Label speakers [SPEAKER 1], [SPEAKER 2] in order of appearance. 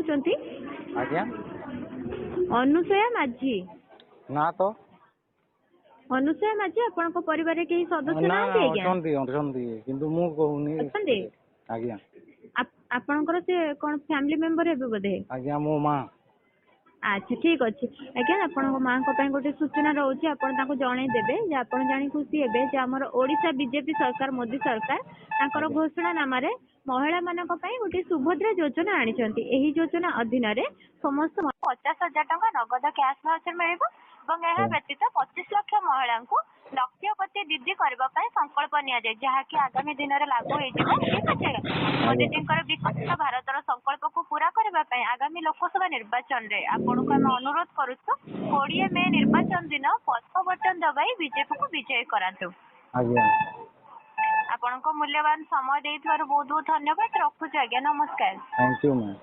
[SPEAKER 1] କହୁଛନ୍ତି?
[SPEAKER 2] ଆଜ୍ଞା
[SPEAKER 1] ଅନୁସୟା ମାଝୀ।
[SPEAKER 2] ନା ତ
[SPEAKER 1] ଅନୁସୟା ମାଝୀ ଆପଣଙ୍କ ପରିବାରରେ କେହି ସଦସ୍ୟ
[SPEAKER 2] ନା
[SPEAKER 1] ନାହାନ୍ତି ଆଜ୍ଞା?
[SPEAKER 2] ଅଛନ୍ତି କିନ୍ତୁ ମୁଁ କହୁନି।
[SPEAKER 1] ଅଛନ୍ତି?
[SPEAKER 2] ଆଜ୍ଞା
[SPEAKER 1] ଆପଣଙ୍କର ସେ କଣ ଫ୍ୟାମିଲି ମେମ୍ବର ହେବେ ବୋଧେ?
[SPEAKER 2] ଆଜ୍ଞା ମୋ ମା।
[SPEAKER 1] ଆଚ୍ଛା ଠିକ ଅଛି ଆଜ୍ଞା, ଆପଣଙ୍କ ମାଙ୍କ ପାଇଁ ଗୋଟେ ସୂଚନା ରହୁଛି, ଆପଣ ତାଙ୍କୁ ଜଣେଇଦେବେ ଯେ ଆପଣ ଜାଣି ଖୁସି ହେବେ ଯେ ଆମର ଓଡିଶା ବିଜେପି ସରକାର, ମୋଦି ସରକାର ତାଙ୍କର
[SPEAKER 2] ଆଜ୍ଞା
[SPEAKER 1] ଘୋଷଣା ନାମାରେ ମହିଳା ମାନଙ୍କ ପାଇଁ ଗୋଟେ ସୁଭଦ୍ରା ଯୋଜନା ଆଣିଛନ୍ତି। ଏହି ଯୋଜନା ଅଧୀନରେ ସମସ୍ତ 50,000 ଟଙ୍କା ନଗଦ କ୍ୟାଶ ଭାଉଚର ମିଳିବ ଏବଂ ଏହା ବ୍ୟତୀତ 25 ଲକ୍ଷ ମହିଳାଙ୍କୁ ଲକ୍ଷପତି ଦିଦି କରିବା ପାଇଁ ସଂକଳ୍ପ ନିଆଯାଏ, ଯାହାକି ଆଗାମୀ ଦିନରେ ଲାଗୁ ହେଇଯିବ। ଠିକ ଅଛି, ମୋଦିଜୀଙ୍କର ବିକଶିତ ଭାରତର ସଂକଳ୍ପକୁ ପୁରା କରିବା ପାଇଁ ଆଗାମୀ ଲୋକସଭା ନିର୍ବାଚନରେ ଆପଣଙ୍କୁ ଆମେ ଅନୁରୋଧ କରୁଛୁ 20 ମେ ନିର୍ବାଚନ ଦିନ ପଛ ବଟନ ଦବାଇ ବିଜେପିକୁ ବିଜୟୀ କରାନ୍ତୁ।
[SPEAKER 2] ଆଜ୍ଞା
[SPEAKER 1] ଆପଣଙ୍କ ମୂଲ୍ୟବାନ ସମୟ ଦେଇଥିବାରୁ ବହୁତ ବହୁତ ଧନ୍ୟବାଦ। ରଖୁଛୁ ଆଜ୍ଞା, ନମସ୍କାର।
[SPEAKER 2] Thank you ma'am.